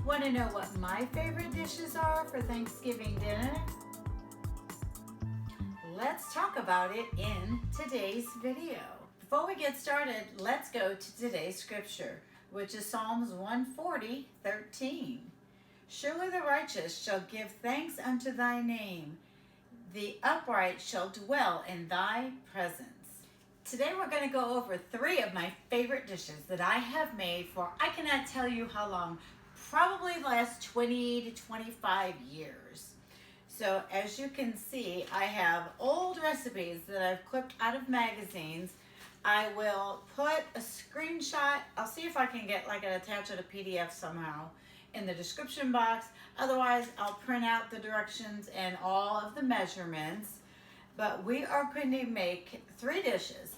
Want to know what my favorite dishes are for Thanksgiving dinner? Let's talk about it in today's video. Before we get started, let's go to today's scripture, which is Psalms 140:13. Surely the righteous shall give thanks unto thy name. The upright shall dwell in thy presence. Today we're going to go over 3 of my favorite dishes that I have made for, I cannot tell you how long, probably the last 20 to 25 years. So as you can see, I have old recipes that I've clipped out of magazines. I will put a screenshot, I'll see if I can get like an attach it a PDF somehow in the description box. Otherwise, I'll print out the directions and all of the measurements. But we are going to make 3 dishes.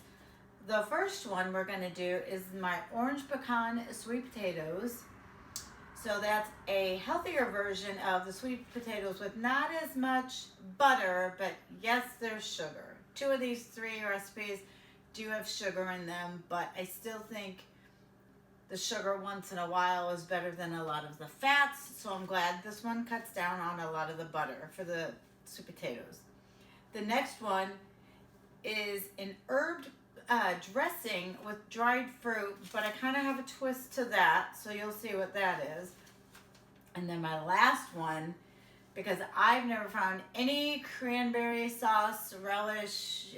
The first one we're going to do is my orange pecan sweet potatoes. So that's a healthier version of the sweet potatoes with not as much butter, but yes, there's sugar. 2 of these 3 recipes do have sugar in them, but I still think the sugar once in a while is better than a lot of the fats. So I'm glad this one cuts down on a lot of the butter for the sweet potatoes. The next one is an herb dressing with dried fruit, but I kind of have a twist to that, so you'll see what that is. And then my last one, because I've never found any cranberry sauce, relish,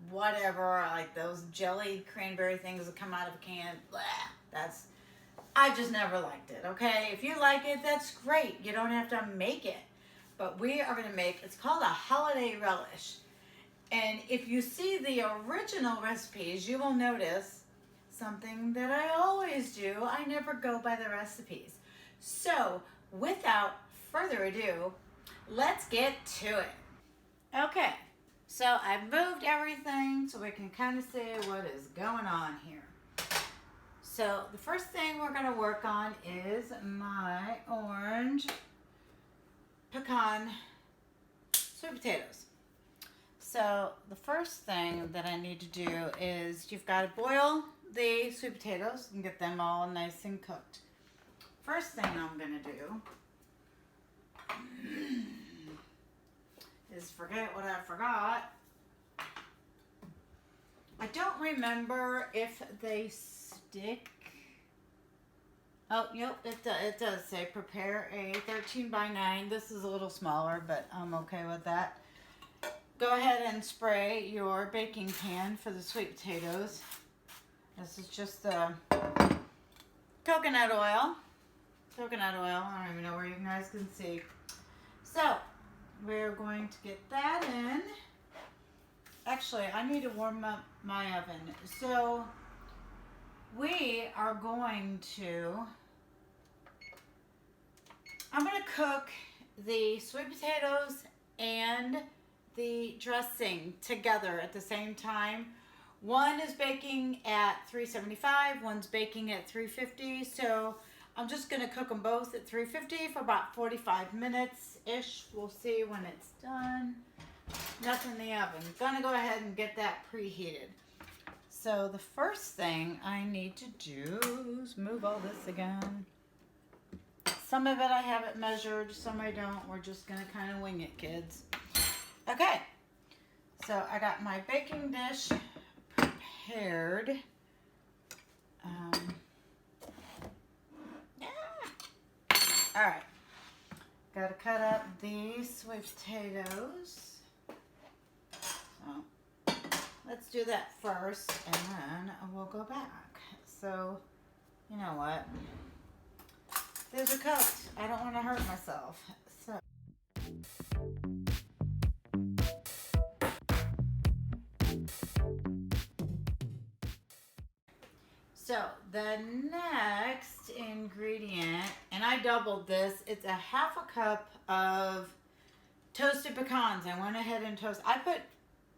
whatever, like those jelly cranberry things that come out of a can. Blah, I just never liked it, okay? If you like it, that's great. You don't have to make it. But we are going to make, it's called a holiday relish. And if you see the original recipes, you will notice something that I always do. I never go by the recipes. So without further ado, let's get to it. Okay, so I've moved everything so we can kind of see what is going on here. So the first thing we're going to work on is my orange pecan sweet potatoes. So the first thing that I need to do is you've got to boil the sweet potatoes and get them all nice and cooked. First thing I'm going to do is forget what I forgot. I don't remember if they stick. Oh, yep, it does say prepare a 13x9. This is a little smaller, but I'm okay with that. Go ahead and spray your baking pan for the sweet potatoes. This is just the coconut oil. Coconut oil, I don't even know where you guys can see. So, we're going to get that in. Actually, I need to warm up my oven. So, we are going to, I'm going to cook the sweet potatoes and the dressing together at the same time. One is baking at 375, one's baking at 350. So I'm just going to cook them both at 350 for about 45 minutes-ish. We'll see when it's done. Nothing in the oven. Gonna go ahead and get that preheated. So the first thing I need to do is move all this again. Some of it I have it measured, some I don't. We're just gonna kind of wing it, kids. Okay, so I got my baking dish prepared. All right, got to cut up these sweet potatoes. So let's do that first, and then we'll go back. So, you know what? These are cooked. I don't want to hurt myself. So the next ingredient, and I doubled this, it's a 1/2 cup of toasted pecans. I went ahead and I put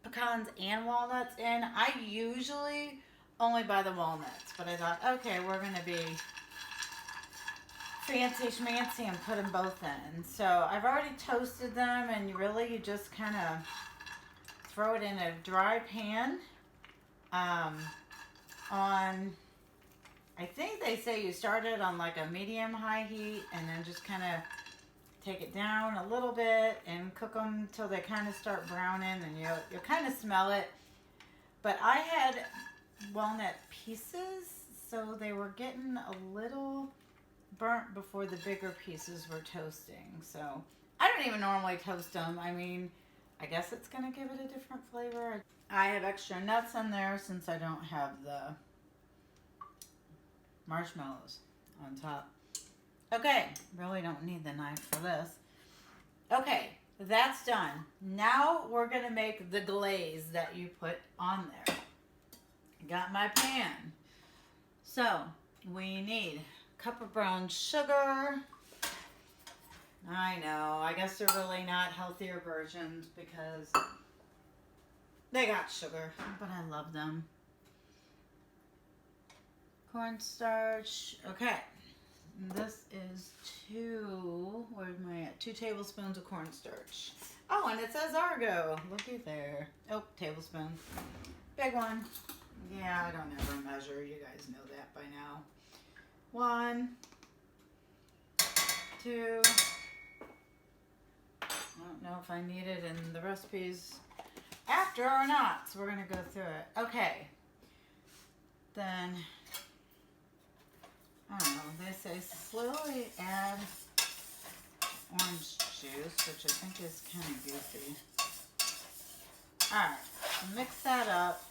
pecans and walnuts in. I usually only buy the walnuts, but I thought, okay, we're going to be fancy schmancy and put them both in. So I've already toasted them, and really you just kind of throw it in a dry pan on I think they say you start it on like a medium-high heat and then just kind of take it down a little bit and cook them till they kind of start browning, and you'll kind of smell it. But I had walnut pieces, so they were getting a little burnt before the bigger pieces were toasting. So I don't even normally toast them. I mean, I guess it's going to give it a different flavor. I have extra nuts in there since I don't have the marshmallows on top. Okay, really don't need the knife for this. Okay, that's done. Now we're going to make the glaze that you put on there. Got my pan. So we need a cup of brown sugar. I know, I guess they're really not healthier versions because they got sugar, but I love them. Cornstarch. Okay, this is 2 tablespoons of cornstarch. Oh, and it says Argo. Looky there. Oh, tablespoon. Big one. Yeah, I don't ever measure. You guys know that by now. 1, 2. I don't know if I need it in the recipes after or not, so we're going to go through it. Okay. Then, I don't know, they say slowly add orange juice, which I think is kind of goofy. Alright, mix that up.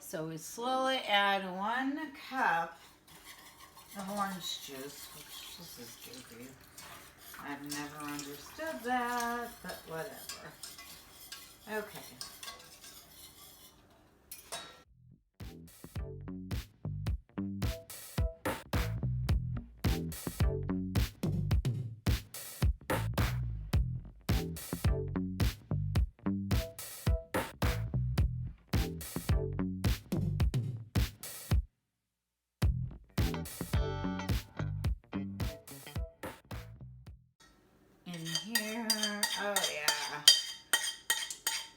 So we slowly add 1 cup of orange juice, which this is goofy. I've never understood that, but whatever. Okay. In here, oh yeah,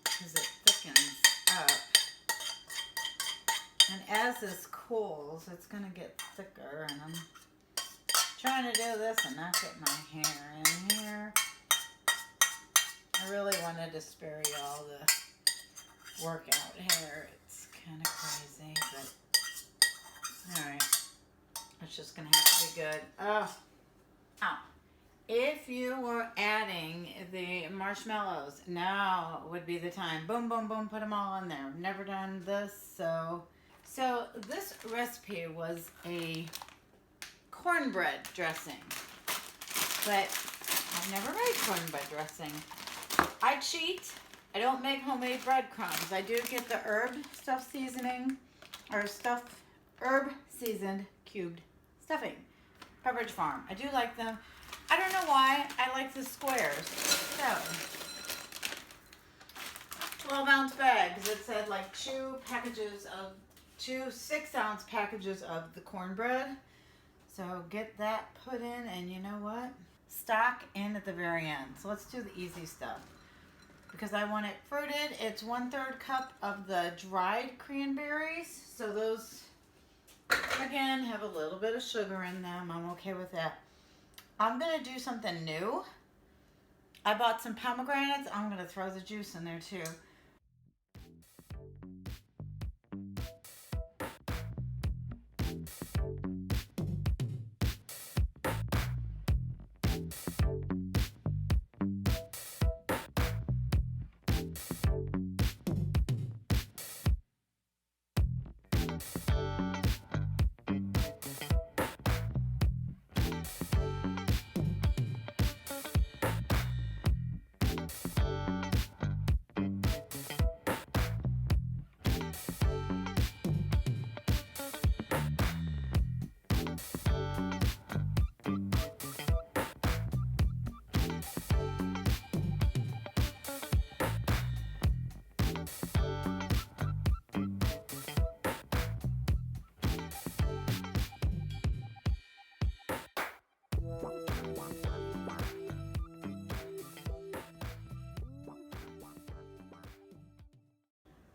because it thickens up. And as this cools, it's going to get thicker, and I'm trying to do this and not get my hair in here. I really wanted to spare you all the workout hair. It's kind of crazy, but alright. It's just going to have to be good. Oh. Now, if you were adding the marshmallows, now would be the time. Boom, boom, boom, put them all in there. I've never done this, so this recipe was a cornbread dressing, but I've never made cornbread dressing. I cheat. I don't make homemade breadcrumbs. I do get the herb stuff seasoning, or herb seasoned cubed stuffing. Pepperidge Farm. I do like them. I don't know why. I like the squares. So, 12-ounce bags. It said like 2 6-ounce packages of the cornbread. So get that put in, and you know what? Stock in at the very end. So let's do the easy stuff. Because I want it fruited, it's 1/3 cup of the dried cranberries. So those, again, have a little bit of sugar in them. I'm okay with that. I'm going to do something new. I bought some pomegranates. I'm going to throw the juice in there too.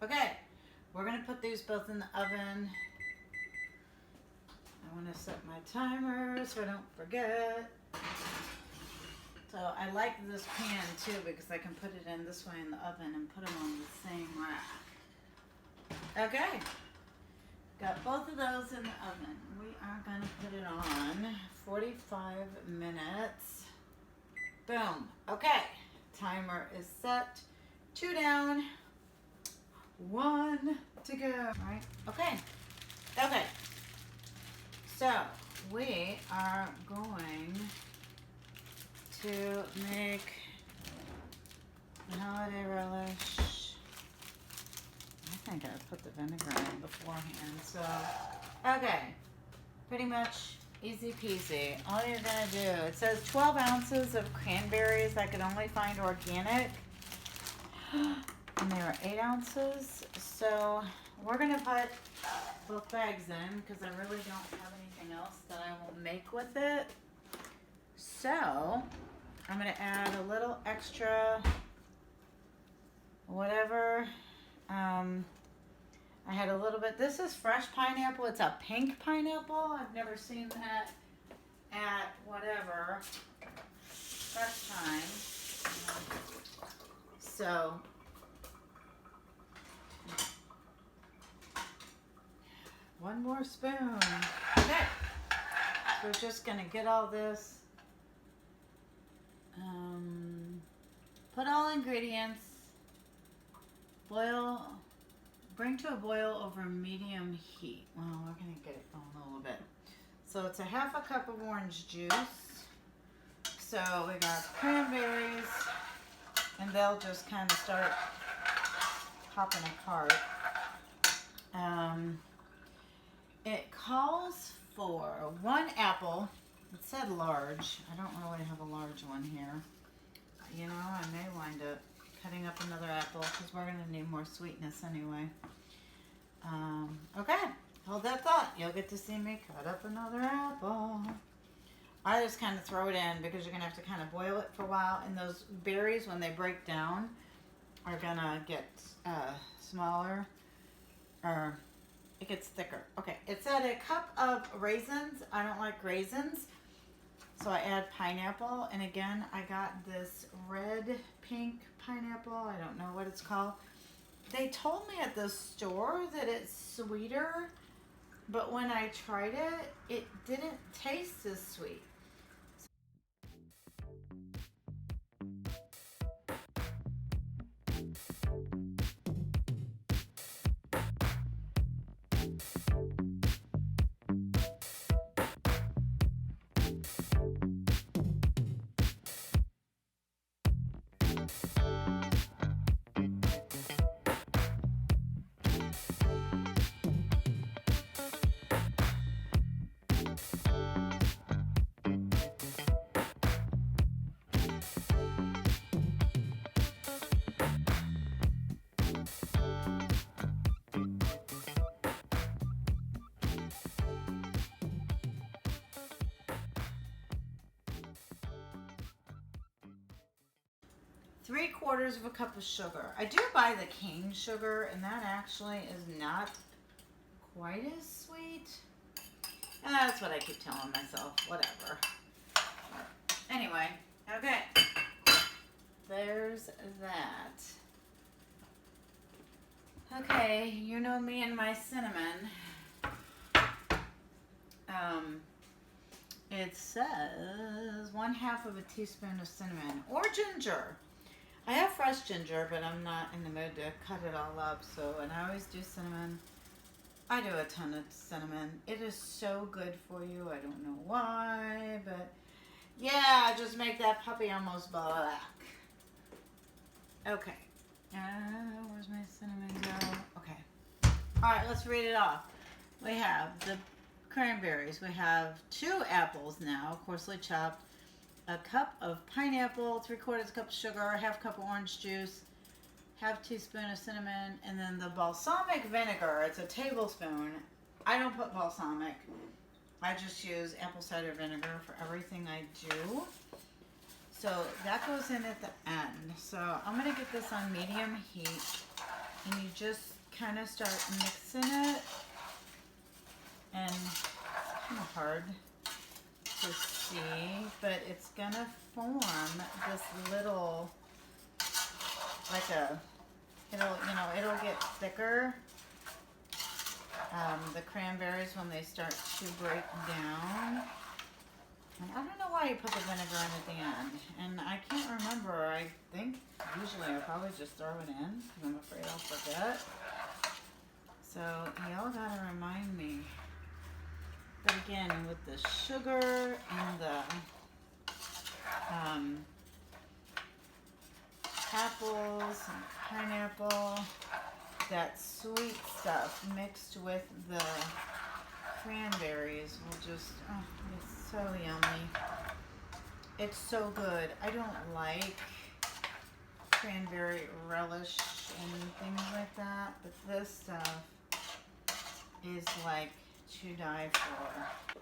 Okay, we're going to put these both in the oven to set my timer so I don't forget. So I like this pan too because I can put it in this way in the oven and put them on the same rack. Okay, got both of those in the oven. We are going to put it on 45 minutes. Boom. Okay, timer is set. 2 down, 1 to go. Right? Okay. Okay. So we are going to make the holiday relish. I think I put the vinegar in beforehand. So, okay. Pretty much easy peasy. All you're gonna do, it says 12 ounces of cranberries. I could only find organic. And they were 8 ounces. So we're gonna put both bags in because I really don't have anything else that I will make with it. So I'm gonna add a little extra whatever. I had a little bit. This is fresh pineapple. It's a pink pineapple. I've never seen that at whatever fresh time. So one more spoon. Okay. So we're just gonna get all this. Put all ingredients. Boil. Bring to a boil over medium heat. Well, we're gonna get it going a little bit. So it's a 1/2 cup of orange juice. So we got cranberries, and they'll just kind of start popping apart. It calls for 1 apple. It said large. I don't really have a large one here. You know, I may wind up cutting up another apple because we're going to need more sweetness anyway. Okay, hold that thought. You'll get to see me cut up another apple. I just kind of throw it in because you're going to have to kind of boil it for a while. And those berries, when they break down, are going to get smaller, or it gets thicker. Okay, it said a cup of raisins. I don't like raisins, so I add pineapple. And again, I got this red pink pineapple. I don't know what it's called. They told me at the store that it's sweeter, but when I tried it, it didn't taste as sweet. Three-quarters of a cup of sugar. I do buy the cane sugar, and that actually is not quite as sweet. That's what I keep telling myself. Whatever. Anyway, okay. There's that. Okay, you know me and my cinnamon. It says 1/2 of a teaspoon of cinnamon or ginger. I have fresh ginger, but I'm not in the mood to cut it all up. So, and I always do cinnamon. I do a ton of cinnamon. It is so good for you. I don't know why, but yeah, just make that puppy almost black. Okay. Where's my cinnamon go? Okay. All right, let's read it off. We have the cranberries. We have 2 apples now, coarsely chopped. A cup of pineapple, 3/4 cup of sugar, 1/2 cup of orange juice, 1/2 teaspoon of cinnamon, and then the balsamic vinegar. It's a tablespoon. I don't put balsamic. I just use apple cider vinegar for everything I do. So that goes in at the end. So I'm going to get this on medium heat, and you just kind of start mixing it and kind of hard to see, but it's gonna form this little, like a, it'll get thicker. The cranberries when they start to break down. And I don't know why you put the vinegar in at the end. And I can't remember. I think usually I probably just throw it in because I'm afraid I'll forget. So y'all gotta remind me. But again, with the sugar and the apples and pineapple, that sweet stuff mixed with the cranberries will just, oh, it's so yummy. It's so good. I don't like cranberry relish and things like that, but this stuff is like to die for.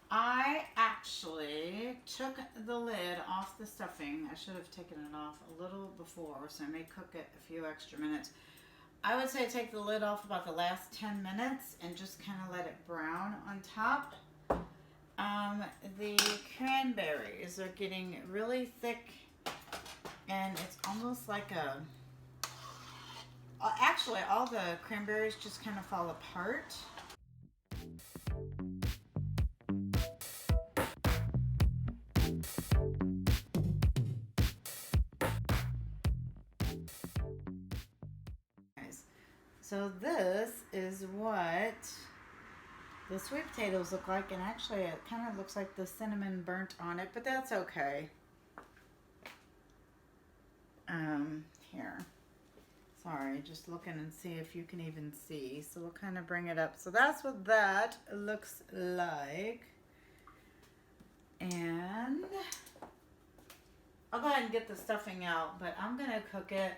I actually took the lid off the stuffing. I should have taken it off a little before, so I may cook it a few extra minutes. I would say take the lid off about the last 10 minutes and just kind of let it brown on top. The cranberries are getting really thick, and it's almost like a, actually all the cranberries just kind of fall apart. So this is what the sweet potatoes look like, and actually it kind of looks like the cinnamon burnt on it, but that's okay. Here. Sorry, just looking and see if you can even see. So we'll kind of bring it up. So that's what that looks like. And I'll go ahead and get the stuffing out, but I'm going to cook it.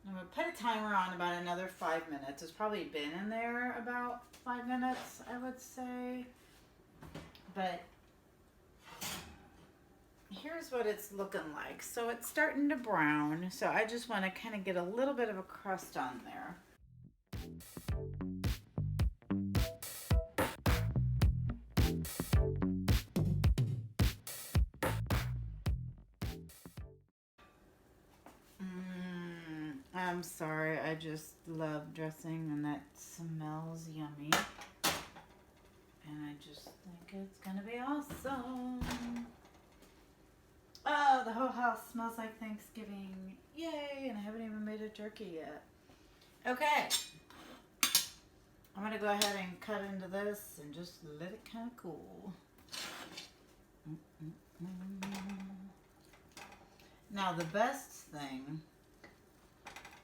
I'm going to put a timer on about another 5 minutes. It's probably been in there about 5 minutes, I would say. But here's what it's looking like. So it's starting to brown. So I just want to kind of get a little bit of a crust on there. I'm sorry, I just love dressing and that smells yummy. And I just think it's gonna be awesome. Oh, the whole house smells like Thanksgiving. Yay, and I haven't even made a turkey yet. Okay. I'm gonna go ahead and cut into this and just let it kind of cool. Now the best thing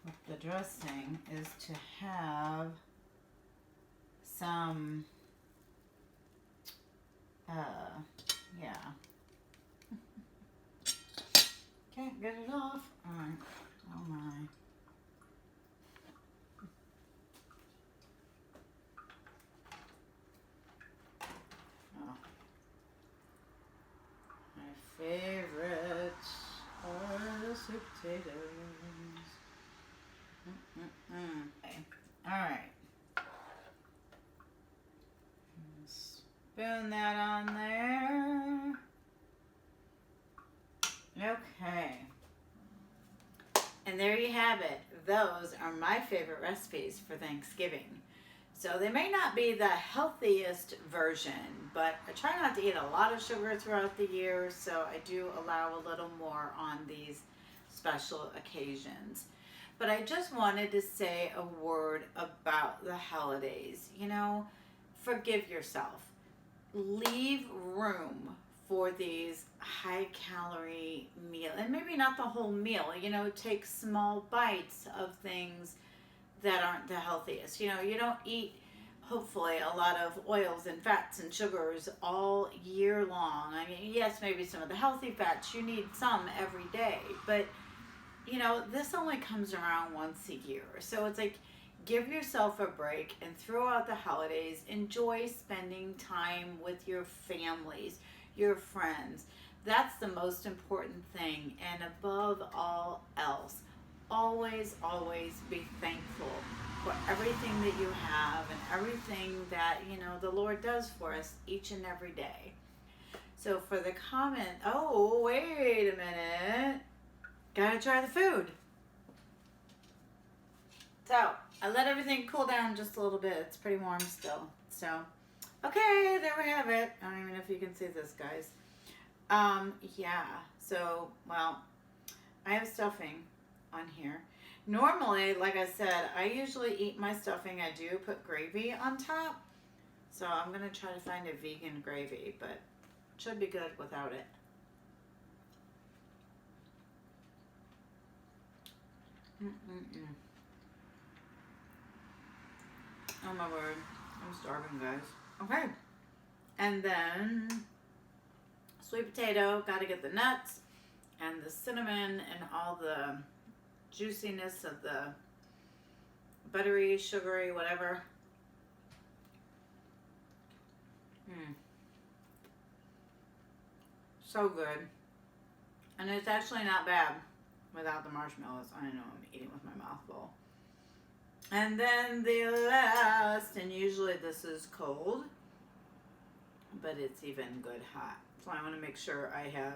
with the dressing is to have some, yeah. Can't get it off. Alright. Oh my. Oh. My favorite are the sweet potatoes. Okay. Alright. Spoon that on there. Okay. And there you have it. Those are my favorite recipes for Thanksgiving. So they may not be the healthiest version, but I try not to eat a lot of sugar throughout the year, so I do allow a little more on these special occasions. But I just wanted to say a word about the holidays. You know, forgive yourself. Leave room for these high-calorie meals. And maybe not the whole meal. You know, take small bites of things that aren't the healthiest. You know, you don't eat, hopefully, a lot of oils and fats and sugars all year long. I mean, yes, maybe some of the healthy fats, you need some every day. But you know, this only comes around once a year. So it's like, give yourself a break and throughout the holidays, enjoy spending time with your families, your friends. That's the most important thing. And above all else, always, always be thankful for everything that you have and everything that, you know, the Lord does for us each and every day. So for the comment, oh, wait a minute. Gotta try the food. So I let everything cool down just a little bit. It's pretty warm still. So, okay, there we have it. I don't even know if you can see this, guys. Yeah, so, well, I have stuffing on here. Normally, like I said, I usually eat my stuffing. I do put gravy on top. So I'm going to try to find a vegan gravy, but it should be good without it. Oh my word, I'm starving, guys. Okay, and then sweet potato, gotta get the nuts and the cinnamon and all the juiciness of the buttery, sugary, whatever. So good. And it's actually not bad without the marshmallows. I know I'm eating with my mouth full. And then the last, and usually this is cold, but it's even good hot. So I want to make sure I have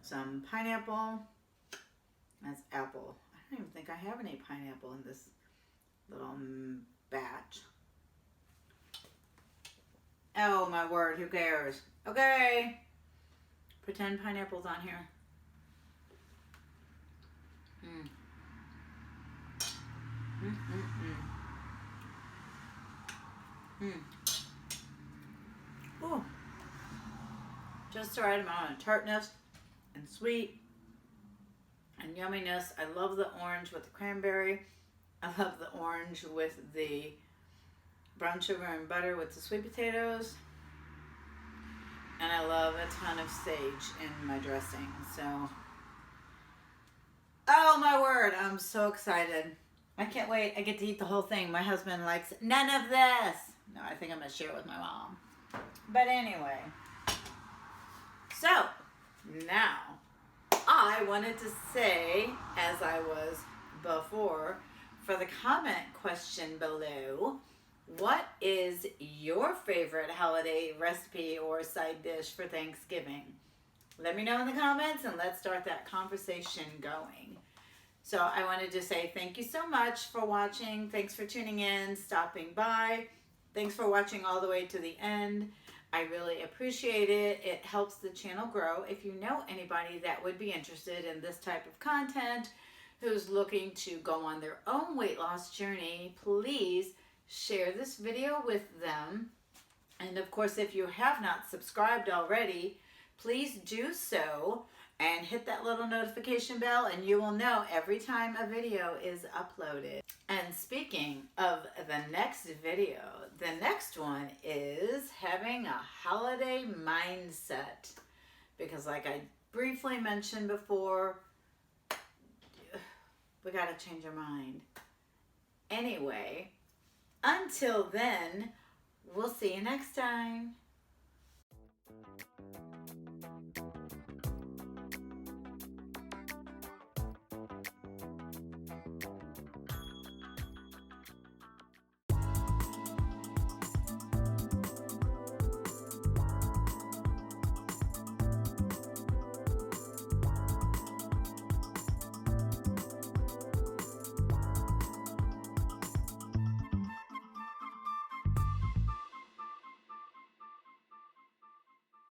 some pineapple. That's apple. I don't even think I have any pineapple in this little batch. Oh my word, who cares? Okay. Pretend pineapple's on here. Ooh. Just the right amount of tartness and sweet and yumminess. I love the orange with the cranberry. I love the orange with the brown sugar and butter with the sweet potatoes. And I love a ton of sage in my dressing. So, oh my word, I'm so excited. I can't wait. I get to eat the whole thing. My husband likes none of this. No, I think I'm going to share it with my mom. But anyway. So, now, I wanted to say, as I was before, for the comment question below, what is your favorite holiday recipe or side dish for Thanksgiving? Let me know in the comments and let's start that conversation going. So I wanted to say thank you so much for watching. Thanks for tuning in, stopping by. Thanks for watching all the way to the end. I really appreciate it. It helps the channel grow. If you know anybody that would be interested in this type of content, who's looking to go on their own weight loss journey, please share this video with them. And of course, if you have not subscribed already, please do so and hit that little notification bell and you will know every time a video is uploaded. And speaking of the next video, the next one is having a holiday mindset. Because like I briefly mentioned before, we got to change our mind. Anyway, until then, we'll see you next time.